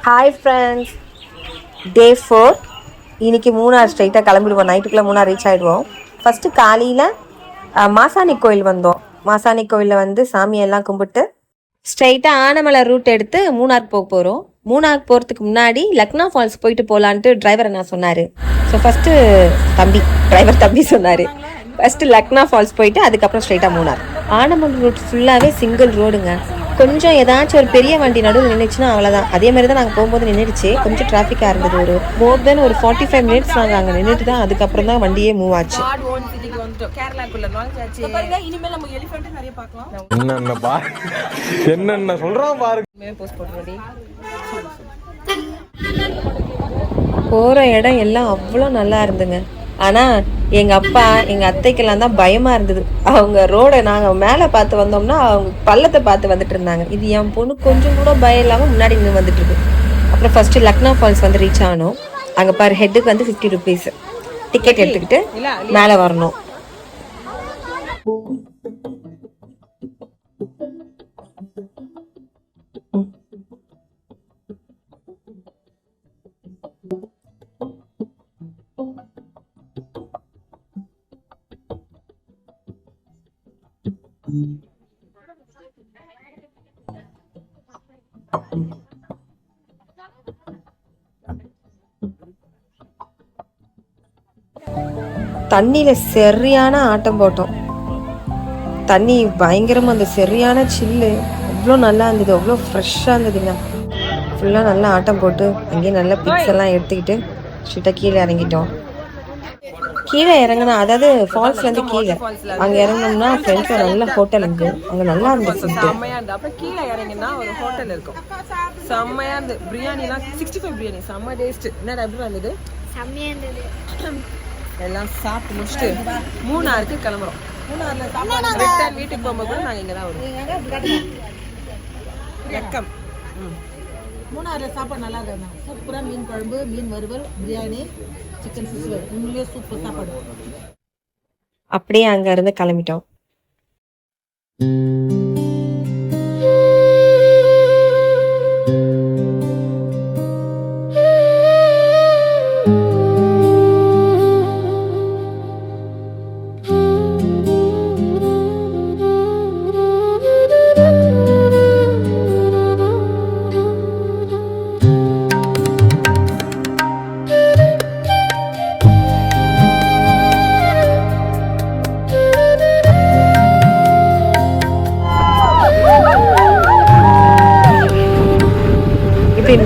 Hi friends, டே 4. இன்றைக்கி மூணார் ஸ்ட்ரைட்டாக கிளம்பிடுவோம். நைட்டுக்குள்ளே மூணார் ரீச் ஆகிடுவோம். ஃபஸ்ட்டு காலையில் மாசாணி கோயில் வந்தோம். மாசாணி கோயிலில் வந்து சாமியெல்லாம் கும்பிட்டு ஸ்ட்ரைட்டாக ஆனமலை ரூட் எடுத்து மூணாருக்கு போக போகிறோம். மூணாருக்கு போகிறதுக்கு முன்னாடி லக்னா ஃபால்ஸ் போயிட்டு போகலான்ட்டு டிரைவர் என்ன சொன்னார். ஸோ ஃபஸ்ட்டு டிரைவர் தம்பி சொன்னார், ஃபஸ்ட்டு லக்னா ஃபால்ஸ் போயிட்டு அதுக்கப்புறம் ஸ்ட்ரைட்டாக மூணார். ஆனமலை ரூட் ஃபுல்லாகவே சிங்கிள் ரோடுங்க. கொஞ்சம் ஏதாச்சும் ஒரு பெரிய வண்டி நடுவில் நின்றுச்சுன்னா அவ்வளோதான். அதே மாதிரி தான் நாங்கள் போகும்போது நின்றுடுச்சு. கொஞ்சம் டிராஃபிக்காக இருந்தது. ஒரு மோர் தென் ஒரு 45 மினிட்ஸ் நாங்கள் அங்கே நின்றுட்டு தான் அதுக்கப்புறம் தான் வண்டியே மூவ் ஆச்சு. என்னென்ன சொல்றான் பாருங்க. போகிற இடம் எல்லாம் அவ்வளோ நல்லா இருந்துங்க. ஆனால் எங்கள் அப்பா எங்கள் அத்தைக்கெல்லாம் தான் பயமாக இருந்தது. அவங்க ரோடை நாங்கள் மேலே பார்த்து வந்தோம்னா அவங்க பள்ளத்தை பார்த்து வந்துட்டு இருந்தாங்க. இது என் பொண்ணு கொஞ்சம் கூட பயம் இல்லாமல் முன்னாடி நின்று வந்துட்டு இருக்கு. அப்புறம் ஃபர்ஸ்ட்டு லக்னா ஃபால்ஸ் வந்து ரீச் ஆகணும். அங்கே பாரு, ஹெட்டுக்கு வந்து 50 rupees டிக்கெட் எடுத்துக்கிட்டு மேலே வரணும். தண்ணியில சரியான ஆட்டம் போட்டோம். தண்ணி பயங்கரமா அந்த சரியான சில்லு அவ்வளோ நல்லா இருந்தது. அவ்வளோ ஃப்ரெஷ்ஷாக இருந்ததுங்க. ஃபுல்லாக நல்லா ஆட்டம் போட்டு அங்கேயே நல்ல பிக்ஸ் எல்லாம் எடுத்துக்கிட்டு ஸ்ட்ரிட்டாக கீழே இறங்கிட்டோம். கீழே இறங்கினா, அதாவது ஃபால்ஸ்லேருந்து கீழே அங்கே இறங்கணும்னா ஃப்ரெண்ட்ஸில் நல்ல ஹோட்டல் இருக்கு. அங்கே நல்லா இருந்துச்சு. செம்மையா இருந்து அப்புறம் கீழே இறங்கினா ஒரு ஹோட்டல் இருக்கும். செம்மையா இருந்து பிரியாணிலாம் 65 பிரியாணி செம்ம டேஸ்ட். என்னடா எப்படி வந்தது? செம்மையா இருந்தது. எல்லாம் சாப்பிட்டு முடிச்சுட்டு மூணாருக்கு கிளம்புறோம். மூணார்ல ரிட்டர்ன் வீட்டுக்கு போகும்போது கூட நாங்கள் இங்கே தான் வருவோம். வெக்கம். மூணாறுல சாப்பாடு நல்லா இருக்கும். சூப்பராக மீன் குழம்பு, மீன் வறுவல், பிரியாணி, சிக்கன் 65 உண்மையிலேயே சூப்பர் சாப்பாடு. அப்படியே அங்கேருந்து கிளம்பிட்டோம்.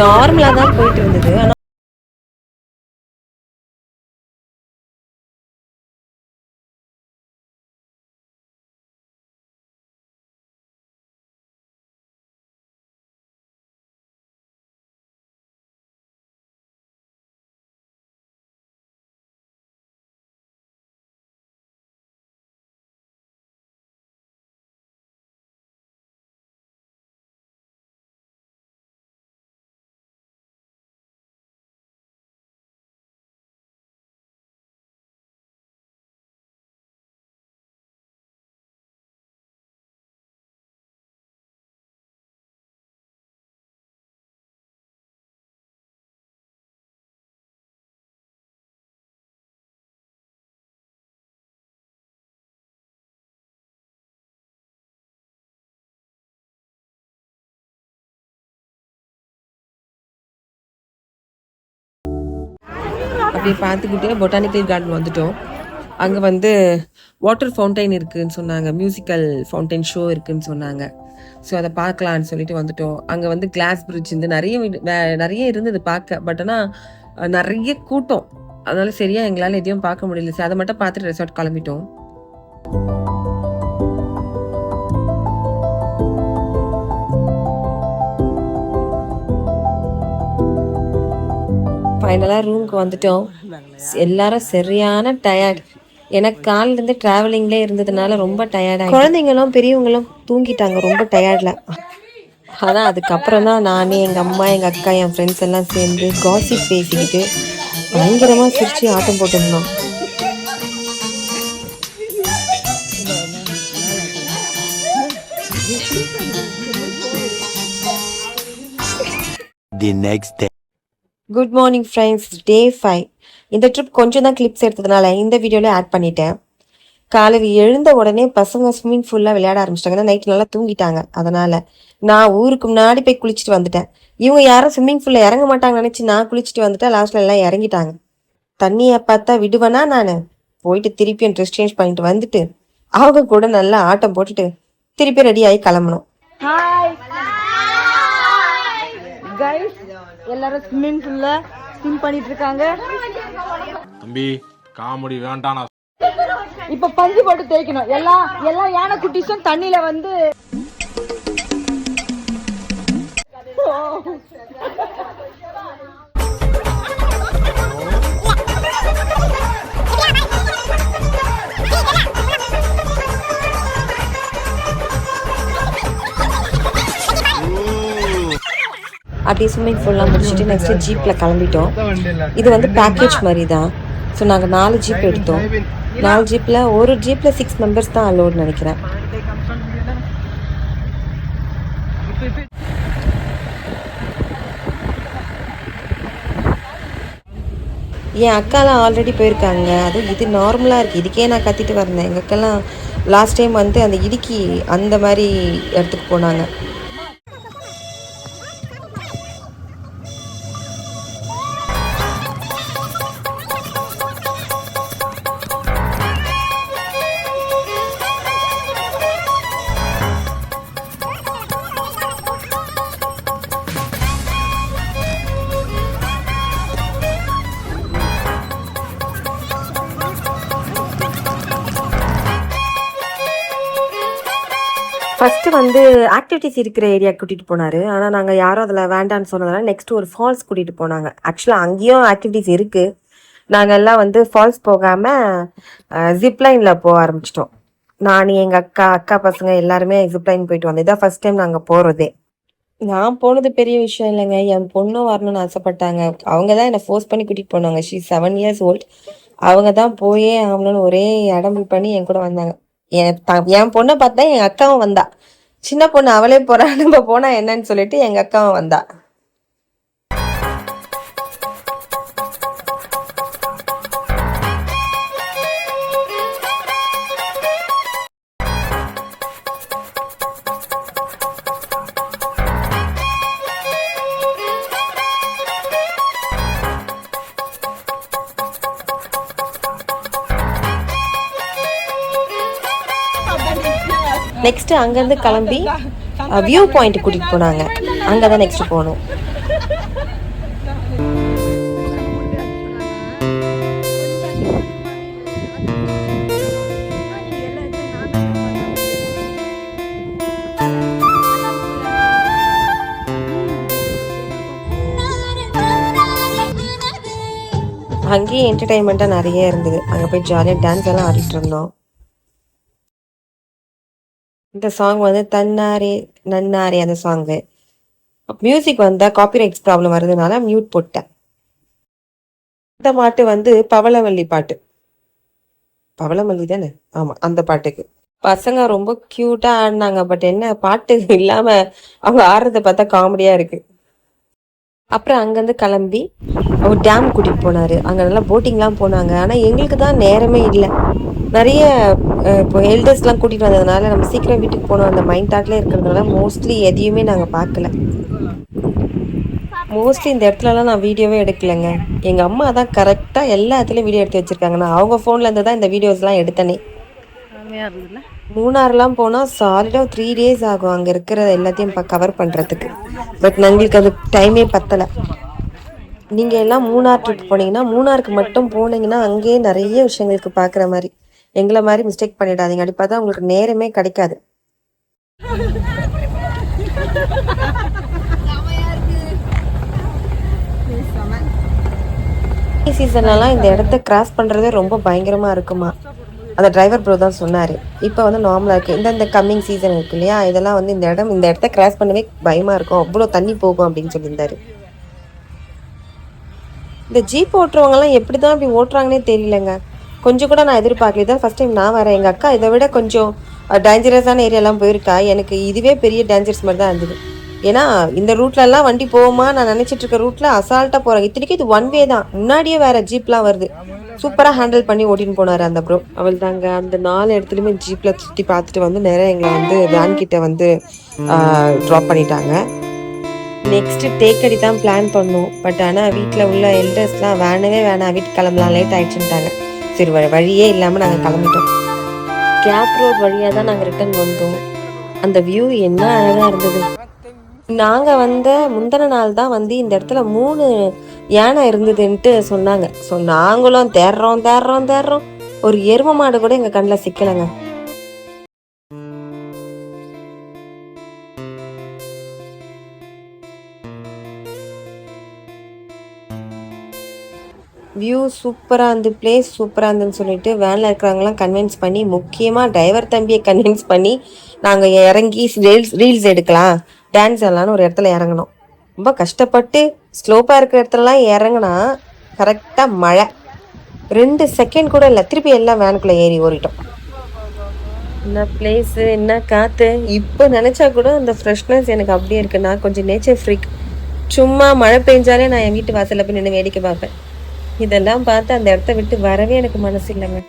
நார்மலாக தான் போயிட்டு இருந்தது. ஆனால் அப்படி பார்த்துக்கிட்டே பொட்டானிக்கல் கார்டன் வந்துட்டோம். அங்கே வந்து வாட்டர் ஃபவுண்டைன் இருக்குதுன்னு சொன்னாங்க. மியூசிக்கல் ஃபவுண்டைன் ஷோ இருக்குதுன்னு சொன்னாங்க. ஸோ அதை பார்க்கலான்னு சொல்லிட்டு வந்துட்டோம். அங்கே வந்து கிளாஸ் பிரிட்ஜ் இருந்து நிறைய இருந்தது பார்க்க. பட் ஆனால் நிறைய கூட்டம், அதனால சரியாக எங்களால் எதையும் பார்க்க முடியல. சரி, அதை மட்டும் பார்த்துட்டு ரெசார்ட் கிளம்பிட்டோம். ஃபைனலாக ரூமுக்கு வந்துட்டோம். எல்லாரும் சரியான டயர்ட். எனக்கு காலிலேருந்து ட்ராவலிங்லே இருந்ததுனால ரொம்ப டயர்டாக, குழந்தைங்களும் பெரியவங்களும் தூங்கிட்டாங்க ரொம்ப டயர்டில். ஆனால் அதுக்கப்புறம் தான் நானே, எங்கள் அம்மா, எங்கள் அக்கா, என் ஃப்ரெண்ட்ஸ் எல்லாம் சேர்ந்து காசிப் பேசிக்கிட்டு பயங்கரமாக சிரித்து ஆட்டம் போட்டுருந்தோம். the next day. Good morning friends, day 5. இந்த ட்ரிப் கொஞ்சம் தான் கிளிப்ஸ் எடுத்ததுனால இந்த வீடியோவில் ஆட் பண்ணிட்டேன். காலையில் எழுந்த உடனே பசங்க ஸ்விம்மிங் ஃபுல்லாக விளையாட ஆரம்பிச்சிட்டாங்க. நைட்டு நல்லா தூங்கிட்டாங்க. அதனால் நான் ஊருக்கு முன்னாடி போய் குளிச்சுட்டு வந்துட்டேன். இவங்க யாரும் ஸ்விம்மிங் ஃபுல்லில் இறங்க மாட்டாங்கன்னு நினச்சி நான் குளிச்சுட்டு வந்துட்டேன். லாஸ்ட்டில் எல்லாம் இறங்கிட்டாங்க. தண்ணியை பார்த்தா விடுவேனா நான்? போயிட்டு திருப்பியும் ட்ரெஸ் சேஞ்ச் பண்ணிட்டு வந்துட்டு அவங்க கூட நல்லா ஆட்டம் போட்டுட்டு திருப்பி ரெடி ஆகி கிளம்பணும். கைஸ் எல்லாரும் ஸ்விம்மிங் பூல்ல ஸ்விம் பண்ணிட்டு இருக்காங்க. தம்பி காமெடி வேண்டாம். இப்ப பஞ்சு போட்டு தேய்க்கணும். எல்லா யானை குட்டிஸும் தண்ணியில வந்து அப்படியே ஸ்விம்மிங் ஃபுல்லாம் முடிச்சுட்டு நெக்ஸ்ட்டு ஜீப்பில் கிளம்பிட்டோம். இது வந்து பேக்கேஜ் மாதிரி தான். ஸோ நாங்கள் 4 ஜீப் எடுத்தோம். 4 ஜீப்பில் ஒரு ஜீப்பில் 6 மெம்பர்ஸ் தான் அலோடு நினைக்கிறேன். என் அக்காலாம் ஆல்ரெடி போயிருக்காங்க. அதுவும் இது நார்மலாக இருக்குது. இதுக்கே நான் கத்திட்டு வரேன். எங்கள் அக்காலாம் லாஸ்ட் டைம் வந்து அந்த இடுக்கி அந்த மாதிரி இடத்துக்கு போனாங்க. ஃபஸ்ட்டு வந்து ஆக்டிவிட்டிஸ் இருக்கிற ஏரியா கூட்டிகிட்டு போனார். ஆனால் நாங்கள் யாரும் அதில் வேண்டான்னு சொன்னதால நெக்ஸ்ட்டு ஒரு ஃபால்ஸ் கூட்டிகிட்டு போனாங்க. ஆக்சுவலாக அங்கேயும் ஆக்டிவிட்டிஸ் இருக்குது. நாங்கள் எல்லாம் வந்து ஃபால்ஸ் போகாமல் ஜிப்லைனில் போக ஆரம்பிச்சிட்டோம். நான் எங்கள் அக்கா பசங்க எல்லாருமே ஜிப்லைன் போயிட்டு வந்தோம். இதான் ஃபஸ்ட் டைம் நாங்கள் போகிறதே. நான் போனது பெரிய விஷயம் இல்லைங்க. என் பொண்ணும் வரணும்னு ஆசைப்பட்டாங்க. அவங்க தான் என்னை ஃபோர்ஸ் பண்ணி கூட்டிகிட்டு போனாங்க. She 7 years old. அவங்க தான் போயே ஆகணும்னு ஒரே அடம்பு பண்ணி என் கூட வந்தாங்க. என் பொண்ணை பார்த்தா என் அக்காவும் வந்தா. சின்ன பொண்ணு அவளே போறா, நம்ம போனா என்னன்னு சொல்லிட்டு எங்க அக்காவும் வந்தா. நெக்ஸ்ட் அங்கேருந்து கிளம்பி வியூ பாயிண்ட் கூட்டிகிட்டு போனாங்க. அங்கே தான் நெக்ஸ்ட் போகணும். அங்கேயே என்டர்டைன்மெண்ட்டாக நிறைய இருந்தது. அங்கே போய் ஜாலியாக டான்ஸ் எல்லாம் ஆடிட்டு இருந்தோம். இந்த சாங் வந்து தன்னாரே நன்னாரே அந்த சாங்கு. மியூசிக் வந்தால் காப்பிரைட்ஸ் ப்ராப்ளம் வருதுனால மியூட் போட்டேன். இந்த பாட்டு வந்து பவளவல்லி பாட்டு. பவளவல்லி தானே? ஆமாம், அந்த பாட்டுக்கு பசங்க ரொம்ப க்யூட்டாக ஆடினாங்க. பட் என்ன பாட்டு இல்லாமல் அவங்க ஆடுறத பார்த்தா காமெடியாக இருக்குது. அப்புறம் அங்கேருந்து கிளம்பி அவர் டேம் கூட்டிகிட்டு போனார். அங்கே நல்லா போட்டிங்லாம் போனாங்க. ஆனால் எங்களுக்கு தான் நேரமே இல்லை. நிறைய இப்போ எல்டர்ஸ்லாம் கூட்டிகிட்டு வந்ததுனால நம்ம சீக்கிரம் வீட்டுக்கு போனோம் அந்த மைண்ட் தாட்லேயே இருக்கிறதுனால மோஸ்ட்லி எதையுமே நாங்கள் பார்க்கல. மோஸ்ட்லி இந்த இடத்துலலாம் நான் வீடியோவே எடுக்கலைங்க. எங்கள் அம்மா தான் கரெக்டாக எல்லா இடத்துலையும் வீடியோ எடுத்து வச்சுருக்காங்க. நான் அவங்க ஃபோன்லேருந்து தான் இந்த வீடியோஸ்லாம் எடுத்தனே. மூணாறுலாம் போனால் சாலிடாக 3 days ஆகும் அங்கே இருக்கிற எல்லாத்தையும் கவர் பண்ணுறதுக்கு. பட் எங்களுக்கு அது டைமே பத்தலை. நீங்கள் எல்லாம் மூணார் ட்ரிப் போனீங்கன்னா மூணாருக்கு மட்டும் போனீங்கன்னா அங்கேயே நிறைய விஷயங்களுக்கு பார்க்குற மாதிரி. எங்களை மாதிரி மிஸ்டேக் பண்ணிடாதீங்க. அப்படி பார்த்தா உங்களுக்கு நேரமே கிடைக்காது. சீசன்லலாம் இந்த இடத்த கிராஸ் பண்ணுறதே ரொம்ப பயங்கரமாக இருக்குமா. அந்த டிரைவர் ப்ரோ தான் சொன்னார். இப்போ வந்து நார்மலாக இருக்குது. இந்த கம்மிங் சீசன் இருக்கு இல்லையா, இதெல்லாம் வந்து இந்த இடத்த கிராஸ் பண்ணவே பயமாக இருக்கும், அவ்வளோ தண்ணி போகும் அப்படின்னு சொல்லியிருந்தாரு. இந்த ஜீப் ஓட்டுறவங்கலாம் எப்படி தான் இப்படி ஓட்டுறாங்கன்னே தெரியலங்க. கொஞ்சம் கூட நான் எதிர்பார்க்கல. இதான் ஃபஸ்ட் டைம் நான் வரேன். எங்கள் அக்கா இதை விட கொஞ்சம் டேஞ்சரஸான ஏரியாலாம் போயிருக்கா. எனக்கு இதுவே பெரிய டேஞ்சரஸ் மாதிரி தான் இருந்தது. ஏன்னா இந்த ரூட்லலாம் வண்டி போகுமா நான் நினச்சிட்டு இருக்க ரூட்டில் அசால்ட்டாக போகிறாங்க. இத்தனைக்கும் இது ஒன் வே தான், முன்னாடியே வேறு ஜீப்லாம் வருது. சூப்பராக ஹேண்டில் பண்ணி ஓட்டின்னு போனார் அந்த ப்ரோ. அவள் தாங்க அந்த 4 இடத்துலையுமே ஜீப்பில் சுற்றி பார்த்துட்டு வந்து நேராக எங்களை வந்து வேன் கிட்ட வந்து ட்ராப் பண்ணிட்டாங்க. நெக்ஸ்ட்டு தேக்கடி தான் பிளான் பண்ணோம். பட் ஆனால் வீட்டில் உள்ள எல்டர்ஸ்லாம் வேணவே வேணாம், வீட்டுக்கு கிளம்பலாம், லேட் ஆகிடுச்சுட்டாங்க. சரி வழியே இல்லாமல் நாங்கள் கிளம்பிட்டோம். கேப் ரோட் வழியாக தான் நாங்கள் ரிட்டர்ன் வந்தோம். அந்த வியூ என்ன அழகாக இருந்தது. நாங்கள் வந்த முந்தின நாள் தான் வந்து இந்த இடத்துல 3 யானை இருந்ததுன்ட்டு சொன்னாங்க. ஸோ நாங்களும் தேடுறோம். ஒரு எரும மாடு கூட எங்கள் கண்ணில் சிக்கலைங்க. வியூ சூப்பராக இருந்து, பிளேஸ் சூப்பராக இருந்துன்னு சொல்லிட்டு வேனில் இருக்கிறவங்களாம் கன்வின்ஸ் பண்ணி, முக்கியமாக டிரைவர் தம்பியை கன்வின்ஸ் பண்ணி நாங்கள் இறங்கி ரீல்ஸ் எடுக்கலாம், டான்ஸ் ஆடலான்னு ஒரு இடத்துல இறங்கினோம். ரொம்ப கஷ்டப்பட்டு ஸ்லோப்பாக இருக்கிற இடத்துலலாம் இறங்கினா கரெக்டாக மழை. 2 செகண்ட் கூட இல்லை, திருப்பி எல்லாம் வேனுக்குள்ளே ஏறி ஓடிட்டோம். என்ன பிளேஸு, என்ன காற்று. இப்போ நினச்சா கூட அந்த ஃப்ரெஷ்னஸ் எனக்கு அப்படியே இருக்குது. நான் கொஞ்சம் நேச்சர் ஃப்ரீக். சும்மா மழை பெஞ்சாலே நான் என் வீட்டு வாசலில் போய் நின்று வேடிக்கை பார்ப்பேன். இதெல்லாம் பார்த்து அந்த இடத்த விட்டு வரவே எனக்கு மனசு இல்லைங்க.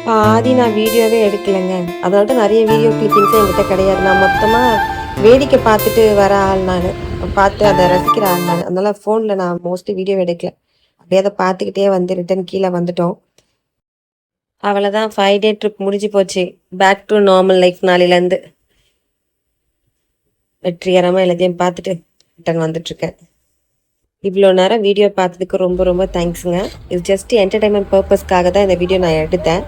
பாதி நான் வீடியோவே எடுக்கலைங்க. அதோட நிறைய வீடியோ கிளிப்பிங்ஸே என்கிட்ட கிடையாது. நான் மொத்தமாக வேடிக்கை பார்த்துட்டு வர ஆள், நான் பார்த்து அதை ரசிக்கிற ஆள் நான். அதனால ஃபோனில் நான் மோஸ்ட்லி வீடியோ எடுக்கல. அப்படியே அதை பார்த்துக்கிட்டே வந்து ரிட்டன் கீழே வந்துட்டோம். அவ்வளோதான், 5 டே ட்ரிப் முடிஞ்சு போச்சு. பேக் டு நார்மல் லைஃப் நாளையிலேருந்து. வெற்றிகரமாக எல்லாத்தையும் பார்த்துட்டு ரிட்டன் வந்துட்டுருக்கேன். இவ்வளோ நேரம் வீடியோ பார்த்ததுக்கு ரொம்ப ரொம்ப தேங்க்ஸுங்க. இது ஜஸ்ட் என்டர்டைன்மெண்ட் பர்பஸ்க்காக தான் இந்த வீடியோ நான் எடுத்தேன்.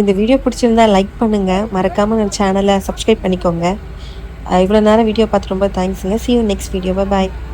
இந்த வீடியோ பிடிச்சிருந்தா லைக் பண்ணுங்கள், மறக்காமல் நம்ம சேனலை சப்ஸ்கிரைப் பண்ணிக்கோங்க. இவ்வளோ நேரம் வீடியோ பார்த்து ரொம்ப தேங்க்ஸுங்க. See you next video. Bye bye.